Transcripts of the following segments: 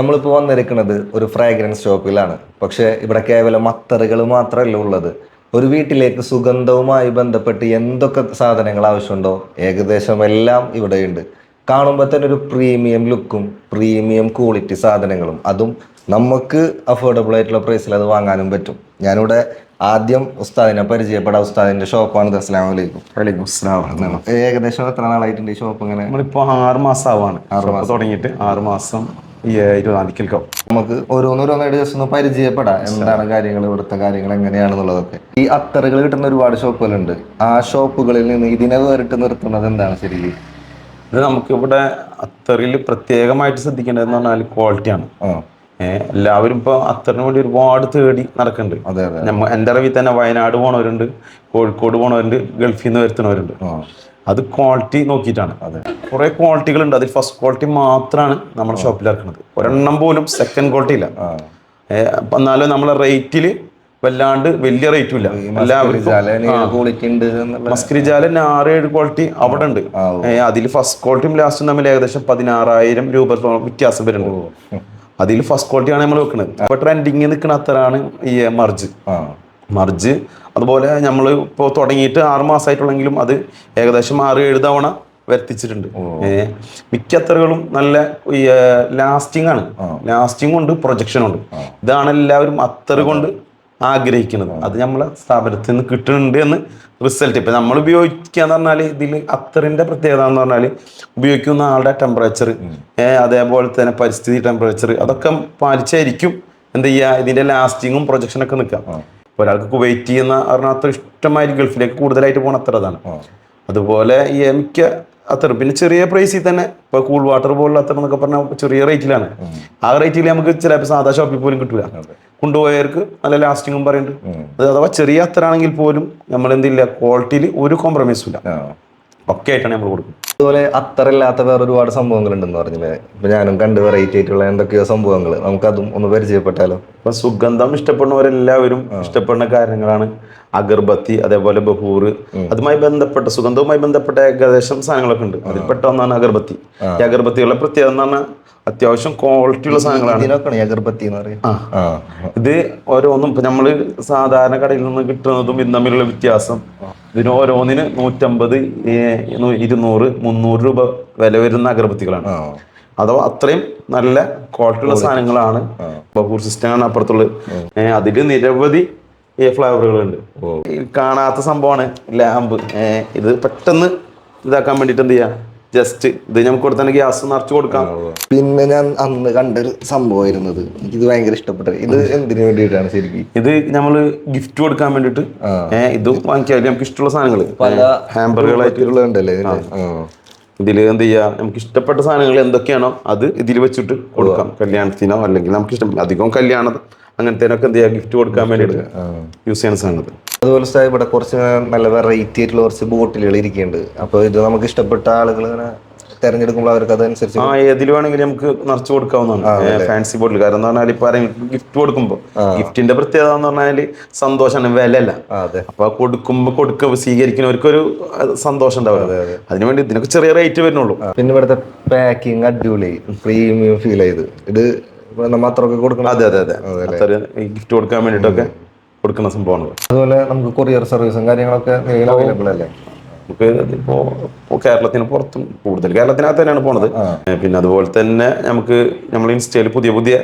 നമ്മളിപ്പോൾ വന്നിരിക്കുന്നത് ഒരു ഫ്രാഗ്രൻസ് ഷോപ്പിലാണ്. പക്ഷേ ഇവിടെ കേവലം അത്തറുകൾ മാത്രമല്ല ഉള്ളത്. ഒരു വീട്ടിലേക്ക് സുഗന്ധവുമായി ബന്ധപ്പെട്ട് എന്തൊക്കെ സാധനങ്ങൾ ആവശ്യമുണ്ടോ ഏകദേശം എല്ലാം ഇവിടെയുണ്ട്. കാണുമ്പോൾ തന്നെ ഒരു പ്രീമിയം ലുക്കും പ്രീമിയം ക്വാളിറ്റി സാധനങ്ങളും, അതും നമുക്ക് അഫോർഡബിൾ ആയിട്ടുള്ള പ്രൈസിൽ അത് വാങ്ങാനും പറ്റും. ഞാനിവിടെ ആദ്യം ഉസ്താദിനെ പരിചയപ്പെടാം. ഉസ്താദിന്റെ ഷോപ്പാണ്. അസ്സലാമു അലൈക്കും. വലൈക്കും അസ്സലാം. ഏകദേശം എത്ര നാളായിട്ടുണ്ട് ഈ ഷോപ്പ്? ഇങ്ങനെ നമ്മളിപ്പോ 6 മാസം ആവാണ്. 6 മാസം തുടങ്ങിയിട്ട് 6 മാസം 24 നമുക്ക് ഓരോന്നോരോന്നായിട്ട് ജസ്റ്റ് ഒന്ന് പരിചയപ്പെടാം. എന്താണ് കാര്യങ്ങൾ, ഇവിടുത്തെ കാര്യങ്ങൾ എങ്ങനെയാണെന്നുള്ളതൊക്കെ. ഈ അത്തറുകൾ കിട്ടുന്ന ഒരുപാട് ഷോപ്പുകളുണ്ട്. ആ ഷോപ്പുകളിൽ നിന്ന് ഇതിനെ വേറിട്ട് നിർത്തുന്നത് എന്താണ് ശരിക്കും? ഇത് നമുക്ക് ഇവിടെ അത്തറിൽ പ്രത്യേകമായിട്ട് ശ്രദ്ധിക്കേണ്ടതെന്ന് പറഞ്ഞാൽ ക്വാളിറ്റിയാണ്. എല്ലാവരും ഇപ്പൊ അത്തറിന് വേണ്ടി ഒരുപാട് തേടി നടക്കുന്നുണ്ട്. എൻ്റെ അറിവിൽ തന്നെ വയനാട് പോണവരുണ്ട്, കോഴിക്കോട് പോണവരുണ്ട്, ഗൾഫിൽ നിന്ന് വരുത്തുന്നവരുണ്ട്. അത് ക്വാളിറ്റി നോക്കിയിട്ടാണ്. കുറെ ക്വാളിറ്റികളുണ്ട്. അതിൽ ഫസ്റ്റ് ക്വാളിറ്റി മാത്രമാണ് നമ്മുടെ ഷോപ്പിൽ ഇറക്കുന്നത്. ഒരെണ്ണം പോലും സെക്കൻഡ് ക്വാളിറ്റി ഇല്ല. എന്നാലും നമ്മളെ റേറ്റിൽ വല്ലാണ്ട് വലിയ റേറ്റും ഇല്ല. മസ്കരിജാല 6-7 ക്വാളിറ്റി അവിടെ ഉണ്ട്. അതിൽ ഫസ്റ്റ് ക്വാളിറ്റിയും ലാസ്റ്റും തമ്മിൽ ഏകദേശം 16,000 രൂപ വ്യത്യാസം വരുന്നുണ്ട്. അതിൽ ഫസ്റ്റ് ക്വാളിറ്റിയാണ് നമ്മൾ വെക്കുന്നത്. അപ്പൊ ട്രെൻഡിങ് നിൽക്കുന്ന അത്തറാണ് ഈ മർജ്. അതുപോലെ നമ്മൾ ഇപ്പോൾ തുടങ്ങിയിട്ട് 6 മാസമായിട്ടുള്ളെങ്കിലും അത് ഏകദേശം 6-7 തവണ വരുത്തിച്ചിട്ടുണ്ട്. മിക്ക അത്തറുകളും നല്ല ലാസ്റ്റിംഗ് ആണ്. ലാസ്റ്റിംഗ് ഉണ്ട്, പ്രൊജക്ഷനും ഉണ്ട്. ഇതാണ് എല്ലാവരും അത്തറ് കൊണ്ട് ആഗ്രഹിക്കുന്നത്. അത് നമ്മളെ സ്ഥാപനത്തിൽ നിന്ന് കിട്ടുന്നുണ്ട് എന്ന് റിസൾട്ട്. ഇപ്പം നമ്മൾ ഉപയോഗിക്കാന്ന് പറഞ്ഞാൽ ഇതിൽ അത്തറിൻ്റെ പ്രത്യേകത എന്ന് പറഞ്ഞാൽ ഉപയോഗിക്കുന്ന ആളുടെ ടെമ്പറേച്ചർ, അതേപോലെ തന്നെ പരിസ്ഥിതി ടെമ്പറേച്ചർ, അതൊക്കെ പാലിച്ചായിരിക്കും എന്ത് ചെയ്യുക ഇതിൻ്റെ ലാസ്റ്റിങ്ങും പ്രൊജക്ഷനൊക്കെ നിൽക്കുക. ഒരാൾക്ക് കുവൈറ്റ് ചെയ്യുന്ന പറഞ്ഞാൽ അത്ര ഇഷ്ടമായി ഗൾഫിലേക്ക് കൂടുതലായിട്ട് പോകുന്ന അത്ര അതാണ്. അതുപോലെ ഈ മിക്ക അത്തർ പിന്നെ ചെറിയ പ്രൈസിൽ തന്നെ ഇപ്പൊ കൂൾ വാട്ടർ പോലുള്ള അത്തർ എന്നൊക്കെ പറഞ്ഞാൽ ചെറിയ റേറ്റിലാണ്. ആ റേറ്റിൽ നമുക്ക് ചിലപ്പോൾ സാധാ ഷോപ്പിൽ പോലും കിട്ടൂല. കൊണ്ടുപോയവർക്ക് നല്ല ലാസ്റ്റിങ്ങും പറയുന്നുണ്ട്. അഥവാ ചെറിയ അത്തറാണെങ്കിൽ പോലും നമ്മൾ എന്തില്ല, ക്വാളിറ്റിയിൽ ഒരു കോംപ്രമൈസും ഇല്ല. ഒക്കെ ആയിട്ടാണ് നമ്മൾ കൊടുക്കുന്നത്. അതുപോലെ അത്തറില്ലാത്ത വേറെ ഒരുപാട് സംഭവങ്ങൾ ഉണ്ടെന്ന് പറഞ്ഞില്ലേ? ഇപ്പൊ ഞാനും കണ്ട് വെറൈറ്റി ആയിട്ടുള്ള എന്തൊക്കെയോ സംഭവങ്ങൾ, നമുക്കതും ഒന്ന് പരിചയപ്പെട്ടാലോ? ഇപ്പൊ സുഗന്ധം ഇഷ്ടപ്പെടുന്നവരെല്ലാവരും ഇഷ്ടപ്പെടുന്ന കാര്യങ്ങളാണ് അഗർബത്തി, അതേപോലെ ബഹൂർ. അതുമായി ബന്ധപ്പെട്ട സുഗന്ധവുമായി ബന്ധപ്പെട്ട ഏകദേശം സാധനങ്ങളൊക്കെ ഉണ്ട്. അതിൽപ്പെട്ട ഒന്നാണ് അഗർബത്തി. ഈ അഗർബത്തികളുടെ പ്രത്യേകത എന്ന് പറഞ്ഞാൽ അത്യാവശ്യം ക്വാളിറ്റി ഉള്ള സാധനങ്ങളാണ്. ഇത് ഓരോന്നും ഇപ്പൊ നമ്മള് സാധാരണ കടയിൽ നിന്ന് കിട്ടുന്നതും ഇത് തമ്മിലുള്ള വ്യത്യാസം. ഇതിന് ഓരോന്നിന് 150, 200, 300 രൂപ വില വരുന്ന അഗർബത്തികളാണ്. അഥവാ അത്രയും നല്ല ക്വാളിറ്റി ഉള്ള സാധനങ്ങളാണ്. ബഹൂർ സിസ്റ്റമാണ് അപ്പുറത്തുള്ളത്. അതില് നിരവധി ഫ്ലേവറുകളുണ്ട്. കാണാത്ത സംഭവമാണ് ലാമ്പ്. ഇത് പെട്ടെന്ന് ഇതാക്കാൻ വേണ്ടിട്ട് എന്ത് ചെയ്യാ, ജസ്റ്റ് ഇത് നമുക്ക് കൊടുത്ത ഗ്യാസ് നിറച്ചു കൊടുക്കാം. പിന്നെ ഞാൻ അന്ന് കണ്ടൊരു സംഭവമായിരുന്നത്, എനിക്കിത് ഭയങ്കര ഇഷ്ടപ്പെട്ടത്. ഇത് എന്തിനു വേണ്ടിയിട്ടാണ് ശരിക്കും? ഇത് നമ്മള് ഗിഫ്റ്റ് കൊടുക്കാൻ വേണ്ടിട്ട് ഇത് വാങ്ങിക്കാല്. നമുക്ക് ഇഷ്ടമുള്ള സാധനങ്ങൾ പല ഹാമ്പറുകളായിട്ടുള്ളതുണ്ടല്ലേ ഇതിൽ എന്ത് ചെയ്യാ, നമുക്ക് ഇഷ്ടപ്പെട്ട സാധനങ്ങൾ എന്തൊക്കെയാണോ അത് ഇതിൽ വെച്ചിട്ട് കൊടുക്കാം. കല്യാണത്തിനോ അല്ലെങ്കിൽ നമുക്ക് ഇഷ്ടം അധികം കല്യാണം അങ്ങനത്തേനൊക്കെ എന്ത് ചെയ്യാ, ഗിഫ്റ്റ് കൊടുക്കാൻ വേണ്ടിയിട്ട് യൂസ് ചെയ്യുന്ന സാധനങ്ങൾ. അതുപോലെ ഇവിടെ കുറച്ച് നല്ല വെറൈറ്റി ആയിട്ടുള്ള കുറച്ച് ബോട്ടിലുകൾ ഇരിക്കുന്നുണ്ട്. അപ്പോൾ ഇത് നമുക്ക് ഇഷ്ടപ്പെട്ട ആളുകൾ ഇങ്ങനെ തെരഞ്ഞെടുക്കുമ്പോൾ അവർക്ക് അതനുസരിച്ച് ഏതിൽ വേണമെങ്കിലും നമുക്ക് നിറച്ചു കൊടുക്കാവുന്നതാണ്. ഫാൻസി ബോട്ടിൽ. കാരണം എന്ന് പറഞ്ഞാൽ ഇപ്പൊ ആരെങ്കിലും ഗിഫ്റ്റ് കൊടുക്കുമ്പോൾ ഗിഫ്റ്റിന്റെ പ്രത്യേകത എന്ന് പറഞ്ഞാൽ സന്തോഷമാണ്, വിലയല്ല. അപ്പൊ കൊടുക്കുമ്പോൾ സ്വീകരിക്കുന്നവർക്കൊരു സന്തോഷം ഉണ്ടാവില്ല. അതിനുവേണ്ടി ഇതിനൊക്കെ ചെറിയ റേറ്റ് വരുന്നുള്ളൂ. പിന്നെ ഇവിടുത്തെ പാക്കിങ് അടിപൊളി പ്രീമിയം ഫീൽ ചെയ്ത് ഇത് നമ്മൾ അത്രയൊക്കെ കൊടുക്കണം. അതെ ഗിഫ്റ്റ് കൊടുക്കാൻ വേണ്ടിട്ടൊക്കെ കൊടുക്കുന്ന സംഭവമാണ്. അതുപോലെ നമുക്ക് കൊറിയർ സർവീസും കാര്യങ്ങളൊക്കെ അവൈലബിൾ അല്ലേ? നമുക്ക് ഇപ്പോൾ കേരളത്തിന് പുറത്തും കൂടുതൽ കേരളത്തിനകത്ത് തന്നെയാണ് പോണത്. പിന്നെ അതുപോലെ തന്നെ നമ്മൾ ഇൻസ്റ്റയിൽ പുതിയ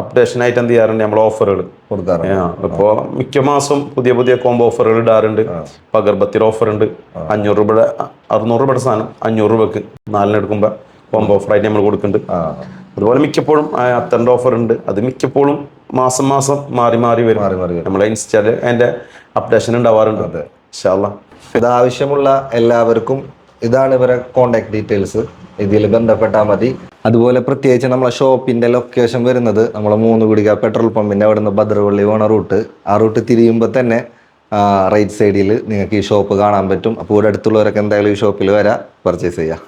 അപ്ഡേഷൻ ആയിട്ട് എന്ത് ചെയ്യാറുണ്ട്, നമ്മൾ ഓഫറുകൾ കൊടുക്കാറുണ്ട്. ഇപ്പോൾ മിക്ക മാസം പുതിയ കോംബോ ഓഫറുകൾ ഇടാറുണ്ട്. ഇപ്പൊ അഗർബത്തിയുടെ ഓഫർ ഉണ്ട്. 500 രൂപയുടെ 600 രൂപയുടെ സാധനം 500 രൂപക്ക് 4 എടുക്കുമ്പോൾ കോംബോ ഓഫറായിട്ട് നമ്മൾ കൊടുക്കുന്നുണ്ട്. അതുപോലെ മിക്കപ്പോഴും അത്തറിന്റെ ഓഫർ ഉണ്ട്. അത് മിക്കപ്പോഴും മാസം മാറി വരും. നമ്മളെ ഇൻസ്റ്റയില് അതിന്റെ അപ്ഡേഷൻ ഉണ്ടാവാറുണ്ട്. ഇൻഷാ അല്ലാഹ്. ഇത് ആവശ്യമുള്ള എല്ലാവർക്കും ഇതാണ് ഇവരെ കോണ്ടാക്ട് ഡീറ്റെയിൽസ്, ഇതിൽ ബന്ധപ്പെട്ടാൽ മതി. അതുപോലെ പ്രത്യേകിച്ച് നമ്മളെ ഷോപ്പിന്റെ ലൊക്കേഷൻ വരുന്നത് നമ്മളെ 3 കുടിക പെട്രോൾ പമ്പിന്റെ അവിടെ നിന്ന് ബദർവള്ളി പോണ റൂട്ട്. ആ റൂട്ട് തിരിയുമ്പോൾ തന്നെ റൈറ്റ് സൈഡിൽ നിങ്ങൾക്ക് ഈ ഷോപ്പ് കാണാൻ പറ്റും. അപ്പോൾ ഇവിടെ അടുത്തുള്ളവരൊക്കെ എന്തായാലും ഈ ഷോപ്പിൽ വരാം, പർച്ചേസ് ചെയ്യാം.